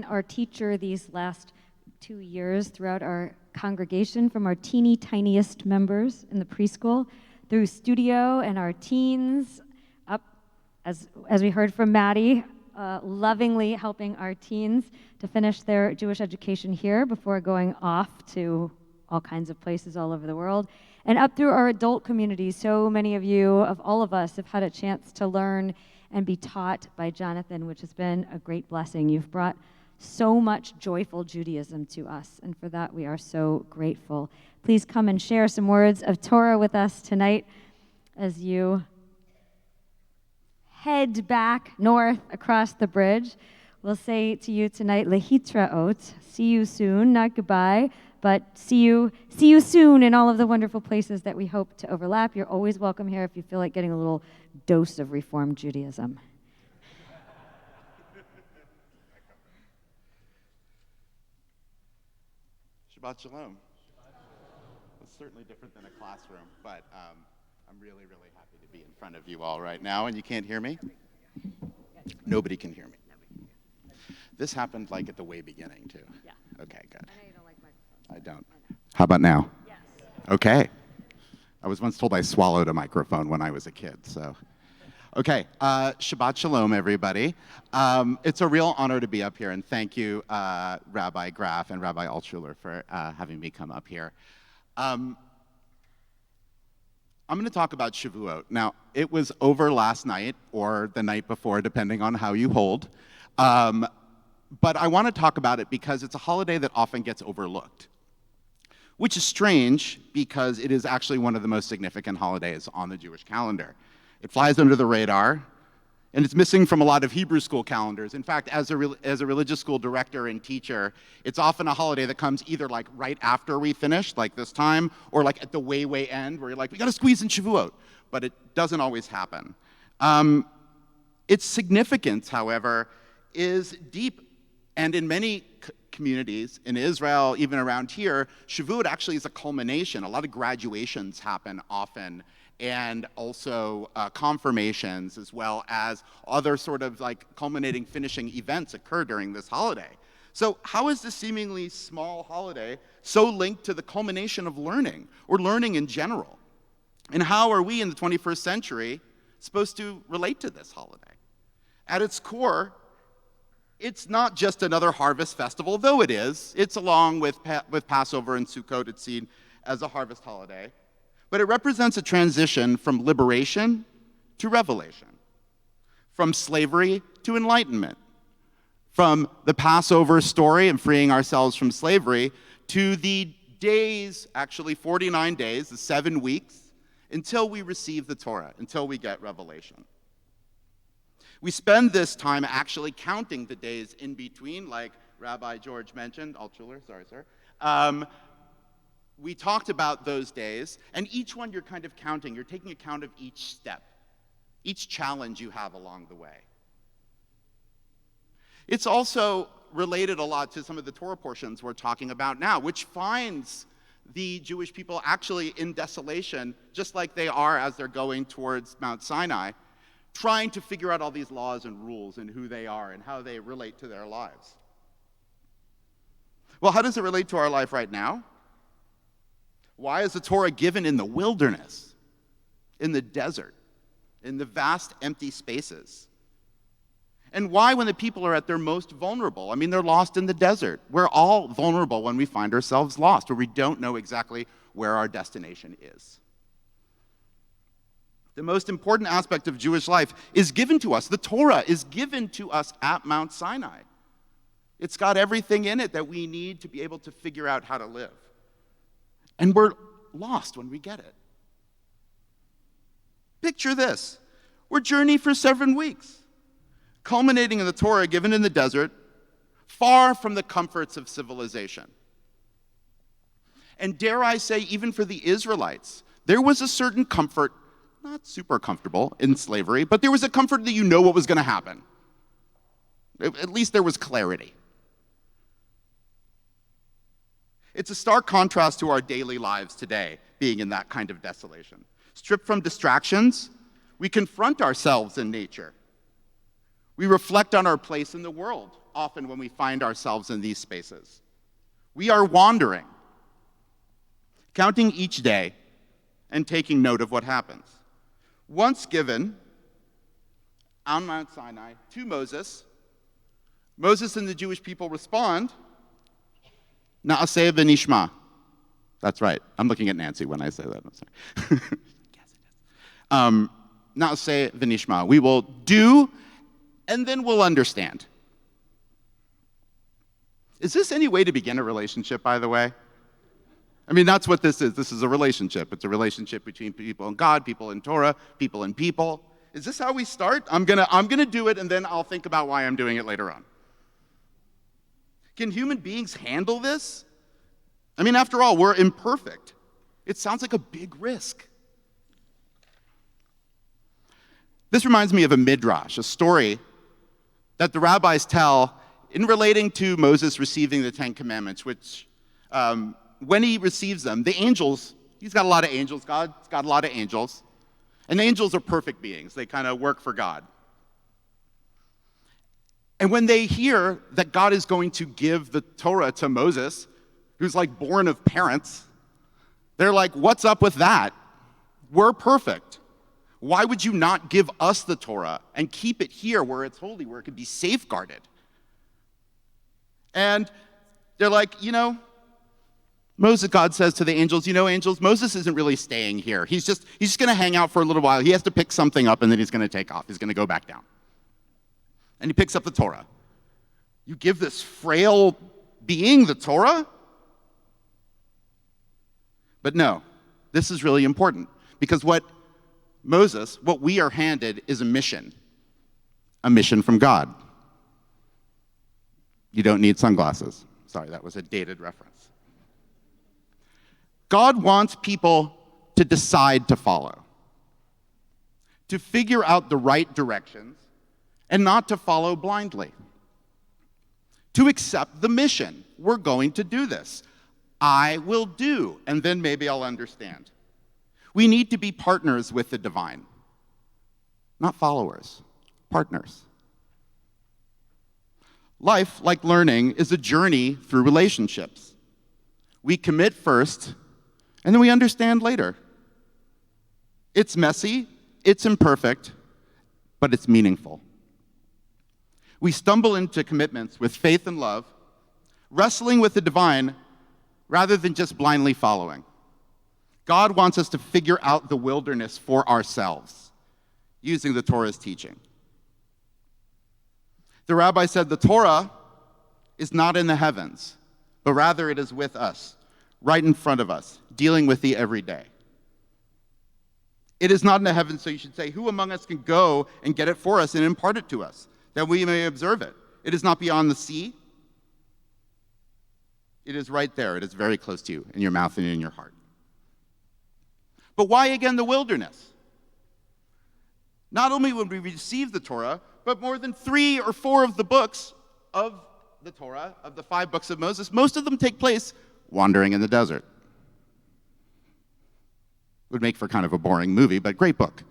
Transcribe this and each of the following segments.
our teacher these last 2 years throughout our congregation, from our teeny tiniest members in the preschool through studio and our teens up, as we heard from Maddie, lovingly helping our teens to finish their Jewish education here before going off to all kinds of places all over the world, and up through our adult community. So many of you, of all of us, have had a chance to learn and be taught by Jonathan, which has been a great blessing. You've brought so much joyful Judaism to us, and for that we are so grateful. Please come and share some words of Torah with us tonight as you head back north across the bridge. We'll say to you tonight, lehitraot, see you soon, not goodbye, but see you soon in all of the wonderful places that we hope to overlap. You're always welcome here if you feel like getting a little dose of Reformed Judaism. Shabbat Shalom. It's certainly different than a classroom, but I'm really, really happy to be in front of you all right now. And you can't hear me? Nobody can hear me. This happened like at the way beginning, too. Yeah. Okay, good. I know you don't like microphones. I don't. How about now? Yes. Okay. I was once told I swallowed a microphone when I was a kid, so. Okay, Shabbat Shalom, everybody. It's a real honor to be up here, and thank you, Rabbi Graf and Rabbi Altshuler, for having me come up here. I'm going to talk about Shavuot. Now, it was over last night, or the night before, depending on how you hold. But I want to talk about it because it's a holiday that often gets overlooked, which is strange because it is actually one of the most significant holidays on the Jewish calendar. It flies under the radar, and it's missing from a lot of Hebrew school calendars. In fact, as a religious school director and teacher, it's often a holiday that comes either like right after we finish, like this time, or like at the way end, where you're like, we got to squeeze in Shavuot, but it doesn't always happen. Its significance, however, is deep, and in many communities, in Israel, even around here, Shavuot actually is a culmination. A lot of graduations happen often, and also confirmations, as well as other sort of like culminating, finishing events occur during this holiday. So how is this seemingly small holiday so linked to the culmination of learning, or learning in general? And how are we in the 21st century supposed to relate to this holiday? At its core, it's not just another harvest festival, though it is. It's along with Passover and Sukkot, it's seen as a harvest holiday. But it represents a transition from liberation to revelation, from slavery to enlightenment, from the Passover story and freeing ourselves from slavery to the days, actually 49 days, the 7 weeks, until we receive the Torah, until we get revelation. We spend this time actually counting the days in between, like Rabbi George mentioned, Altshuler, sorry, sir. We talked about those days, and each one you're kind of counting. You're taking account of each step, each challenge you have along the way. It's also related a lot to some of the Torah portions we're talking about now, which finds the Jewish people actually in desolation, just like they are as they're going towards Mount Sinai, trying to figure out all these laws and rules and who they are and how they relate to their lives. Well, how does it relate to our life right now? Why is the Torah given in the wilderness, in the desert, in the vast empty spaces? And why when the people are at their most vulnerable? I mean, they're lost in the desert. We're all vulnerable when we find ourselves lost, or we don't know exactly where our destination is. The most important aspect of Jewish life is given to us. The Torah is given to us at Mount Sinai. It's got everything in it that we need to be able to figure out how to live. And we're lost when we get it. Picture this. We're journeying for 7 weeks, culminating in the Torah given in the desert, far from the comforts of civilization. And dare I say, even for the Israelites, there was a certain comfort, not super comfortable in slavery, but there was a comfort that you know what was going to happen. At least there was clarity. It's a stark contrast to our daily lives today, being in that kind of desolation. Stripped from distractions, we confront ourselves in nature. We reflect on our place in the world, often when we find ourselves in these spaces. We are wandering, counting each day and taking note of what happens. Once given on Mount Sinai to Moses, Moses and the Jewish people respond, Na'aseh v'nishma. That's right. I'm looking at Nancy when I say that. I'm sorry. Na'aseh v'nishma. We will do, and then we'll understand. Is this any way to begin a relationship, by the way? I mean, that's what this is. This is a relationship. It's a relationship between people and God, people and Torah, people and people. Is this how we start? I'm gonna do it, and then I'll think about why I'm doing it later on. Can human beings handle this? I mean, after all, we're imperfect. It sounds like a big risk. This reminds me of a midrash, a story that the rabbis tell in relating to Moses receiving the Ten Commandments, which when he receives them, the angels, he's got a lot of angels, God's got a lot of angels, and angels are perfect beings. They kind of work for God. And when they hear that God is going to give the Torah to Moses, who's like born of parents, they're like, what's up with that? We're perfect. Why would you not give us the Torah and keep it here where it's holy, where it could be safeguarded? And they're like, God says to the angels, angels, Moses isn't really staying here. He's just going to hang out for a little while. He has to pick something up, and then he's going to take off. He's going to go back down. And he picks up the Torah. You give this frail being the Torah? But no, this is really important, because what we are handed is a mission from God. You don't need sunglasses. Sorry, that was a dated reference. God wants people to decide to follow, to figure out the right directions, and not to follow blindly. To accept the mission. We're going to do this. I will do, and then maybe I'll understand. We need to be partners with the divine. Not followers, partners. Life, like learning, is a journey through relationships. We commit first, and then we understand later. It's messy, it's imperfect, but it's meaningful. We stumble into commitments with faith and love, wrestling with the divine rather than just blindly following. God wants us to figure out the wilderness for ourselves, using the Torah's teaching. The rabbi said the Torah is not in the heavens, but rather it is with us, right in front of us, dealing with the everyday. It is not in the heavens, so you should say, who among us can go and get it for us and impart it to us, that we may observe it? It is not beyond the sea. It is right there. It is very close to you, in your mouth and in your heart. But why again the wilderness? Not only would we receive the Torah, but more than 3 or 4 of the books of the Torah, of the 5 books of Moses, most of them take place wandering in the desert. Would make for kind of a boring movie, but great book.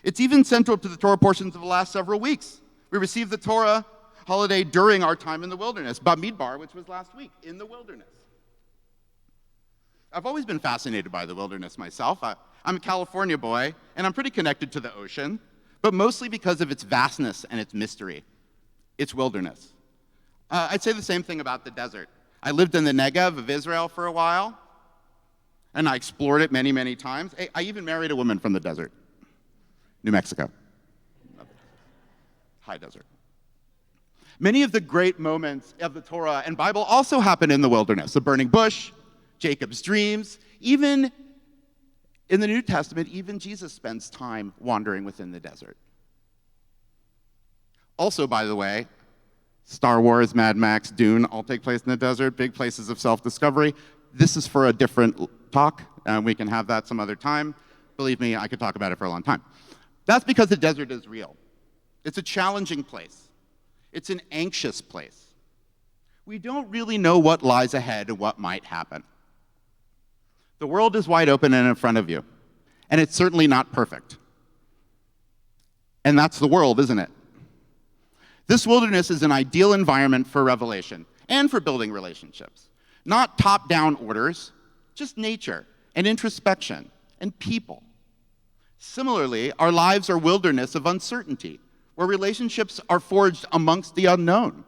It's even central to the Torah portions of the last several weeks. We received the Torah holiday during our time in the wilderness, Bamidbar, which was last week, in the wilderness. I've always been fascinated by the wilderness myself. I'm a California boy, and I'm pretty connected to the ocean, but mostly because of its vastness and its mystery, its wilderness. I'd say the same thing about the desert. I lived in the Negev of Israel for a while, and I explored it many, many times. I even married a woman from the desert, New Mexico. High desert. Many of the great moments of the Torah and Bible also happen in the wilderness. The burning bush, Jacob's dreams, even in the New Testament, even Jesus spends time wandering within the desert. Also, by the way, Star Wars, Mad Max, Dune all take place in the desert, big places of self-discovery. This is for a different talk, and we can have that some other time. Believe me, I could talk about it for a long time. That's because the desert is real. It's a challenging place. It's an anxious place. We don't really know what lies ahead and what might happen. The world is wide open and in front of you, and it's certainly not perfect. And that's the world, isn't it? This wilderness is an ideal environment for revelation and for building relationships. Not top-down orders, just nature and introspection and people. Similarly, our lives are wilderness of uncertainty, where relationships are forged amongst the unknown.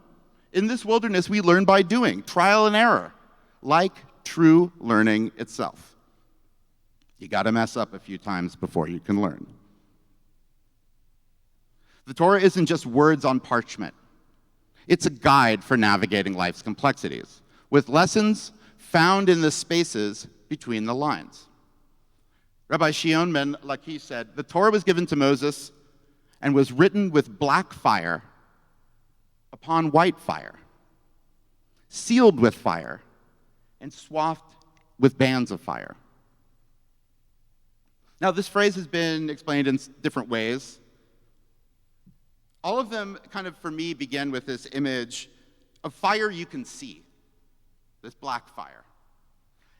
In this wilderness, we learn by doing, trial and error, like true learning itself. You gotta mess up a few times before you can learn. The Torah isn't just words on parchment. It's a guide for navigating life's complexities, with lessons found in the spaces between the lines. Rabbi Shion ben Lakish said, the Torah was given to Moses and was written with black fire upon white fire, sealed with fire, and swathed with bands of fire. Now, this phrase has been explained in different ways. All of them kind of, for me, begin with this image of fire you can see, this black fire,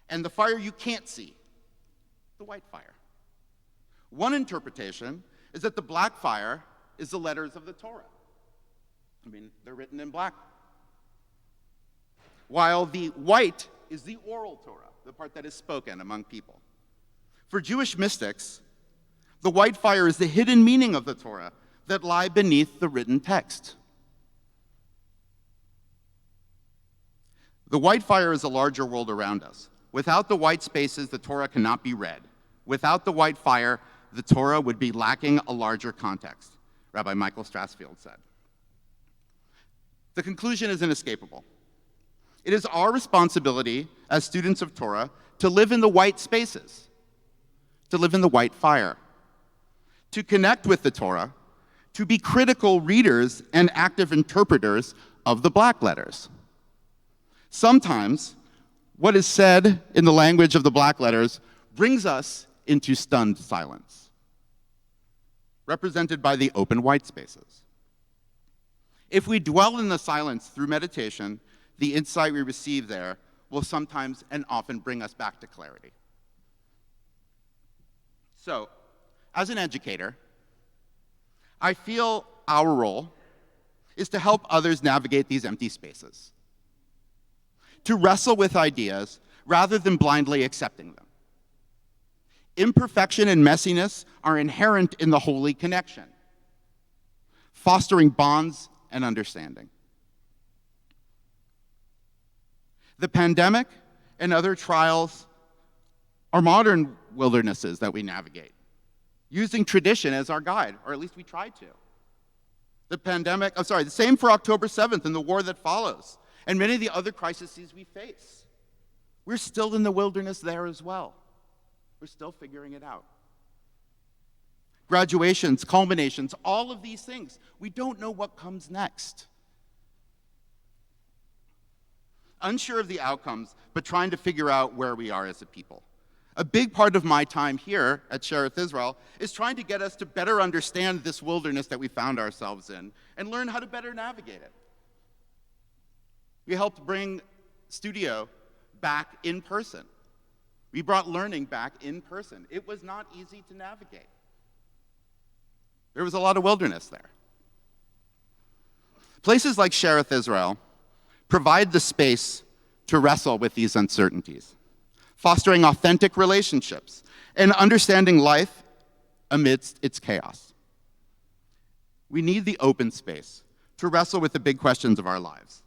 and the fire you can't see, the white fire. One interpretation is that the black fire is the letters of the Torah. I mean, they're written in black. While the white is the oral Torah, the part that is spoken among people. For Jewish mystics, the white fire is the hidden meaning of the Torah that lie beneath the written text. The white fire is a larger world around us. Without the white spaces, the Torah cannot be read. Without the white fire, the Torah would be lacking a larger context, Rabbi Michael Strassfield said. The conclusion is inescapable. It is our responsibility as students of Torah to live in the white spaces, to live in the white fire, to connect with the Torah, to be critical readers and active interpreters of the black letters. Sometimes, what is said in the language of the black letters brings us into stunned silence, represented by the open white spaces. If we dwell in the silence through meditation, the insight we receive there will sometimes and often bring us back to clarity. So, as an educator, I feel our role is to help others navigate these empty spaces, to wrestle with ideas rather than blindly accepting them. Imperfection and messiness are inherent in the holy connection, fostering bonds and understanding. The pandemic and other trials are modern wildernesses that we navigate, using tradition as our guide, or at least we try to. The same for October 7th and the war that follows, and many of the other crises we face. We're still in the wilderness there as well. We're still figuring it out. Graduations, culminations, all of these things, we don't know what comes next. Unsure of the outcomes, but trying to figure out where we are as a people. A big part of my time here at Shereth Israel is trying to get us to better understand this wilderness that we found ourselves in and learn how to better navigate it. We helped bring studio back in person. We brought learning back in person. It was not easy to navigate. There was a lot of wilderness there. Places like Shereth Israel provide the space to wrestle with these uncertainties, fostering authentic relationships and understanding life amidst its chaos. We need the open space to wrestle with the big questions of our lives,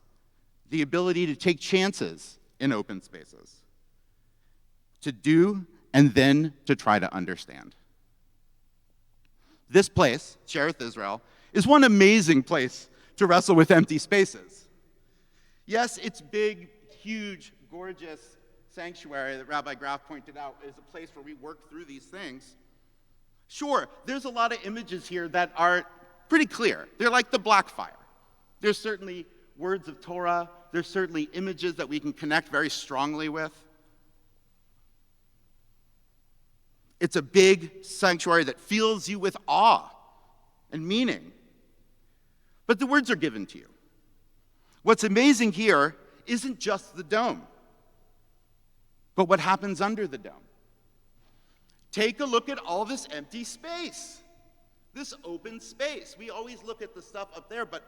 the ability to take chances in open spaces, to do and then to try to understand. This place, Shereth Israel, is one amazing place to wrestle with empty spaces. Yes, it's big, huge, gorgeous sanctuary that Rabbi Graf pointed out is a place where we work through these things. Sure, there's a lot of images here that are pretty clear. They're like the black fire. There's certainly words of Torah. There's certainly images that we can connect very strongly with. It's a big sanctuary that fills you with awe and meaning. But the words are given to you. What's amazing here isn't just the dome, but what happens under the dome. Take a look at all this empty space, this open space. We always look at the stuff up there, but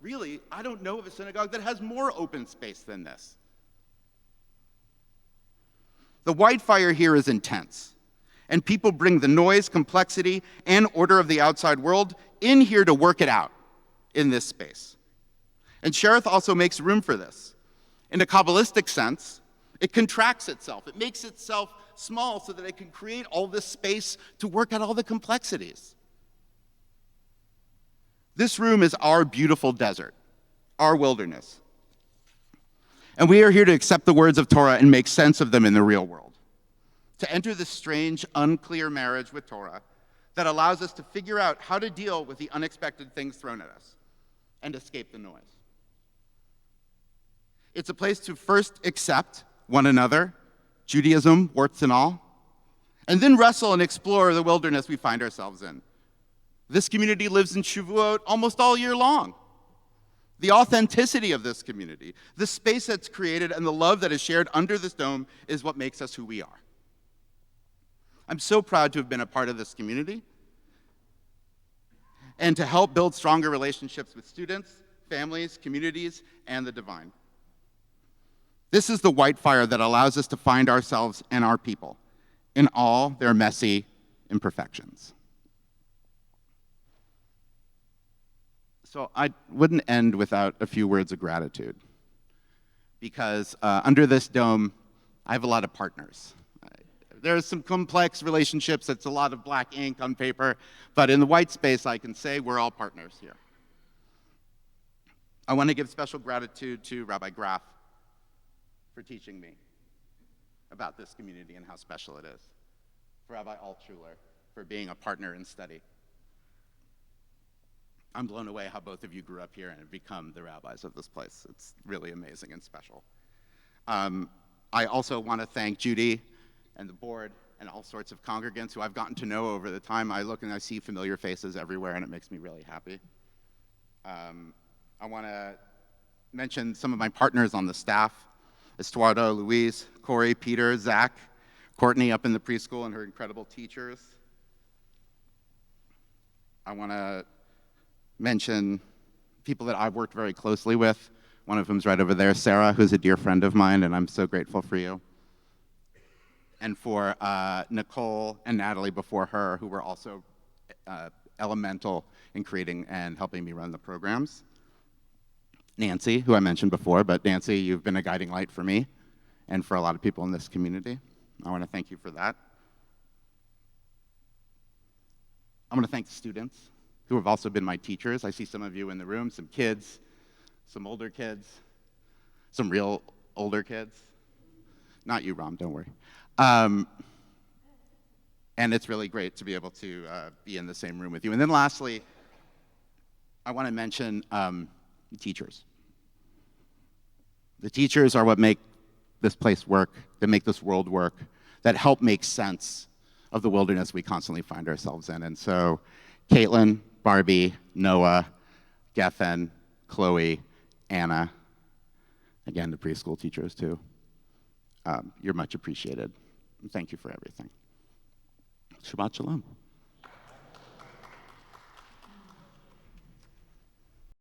Really, I don't know of a synagogue that has more open space than this. The white fire here is intense, and people bring the noise, complexity, and order of the outside world in here to work it out in this space. And Sherith also makes room for this. In a Kabbalistic sense, it contracts itself. It makes itself small so that it can create all this space to work out all the complexities. This room is our beautiful desert, our wilderness. And we are here to accept the words of Torah and make sense of them in the real world. To enter this strange, unclear marriage with Torah that allows us to figure out how to deal with the unexpected things thrown at us and escape the noise. It's a place to first accept one another, Judaism, warts and all, and then wrestle and explore the wilderness we find ourselves in. This community lives in Shavuot almost all year long. The authenticity of this community, the space that's created, and the love that is shared under this dome is what makes us who we are. I'm so proud to have been a part of this community and to help build stronger relationships with students, families, communities, and the divine. This is the white fire that allows us to find ourselves and our people in all their messy imperfections. So I wouldn't end without a few words of gratitude, because under this dome, I have a lot of partners. There's some complex relationships. It's a lot of black ink on paper, but in the white space, I can say we're all partners here. I want to give special gratitude to Rabbi Graf for teaching me about this community and how special it is, for Rabbi Altshuler for being a partner in study. I'm blown away how both of you grew up here and have become the rabbis of this place. It's really amazing and special. I also want to thank Judy and the board and all sorts of congregants who I've gotten to know over the time. I look and I see familiar faces everywhere, and it makes me really happy. I want to mention some of my partners on the staff: Estuardo, Louise, Corey, Peter, Zach, Courtney up in the preschool and her incredible teachers. I want to mention people that I've worked very closely with. One of them's right over there, Sarah, who's a dear friend of mine, and I'm so grateful for you. And for Nicole and Natalie before her, who were also elemental in creating and helping me run the programs. Nancy, who I mentioned before, but Nancy, you've been a guiding light for me and for a lot of people in this community. I want to thank you for that. I want to thank the students who have also been my teachers. I see some of you in the room, some kids, some older kids, some real older kids. Not you, Ram, don't worry. And it's really great to be able to be in the same room with you. And then lastly, I want to mention teachers. The teachers are what make this place work, that make this world work, that help make sense of the wilderness we constantly find ourselves in. And so Caitlin, Barbie, Noah, Geffen, Chloe, Anna, again, the preschool teachers too. You're much appreciated. Thank you for everything. Shabbat shalom.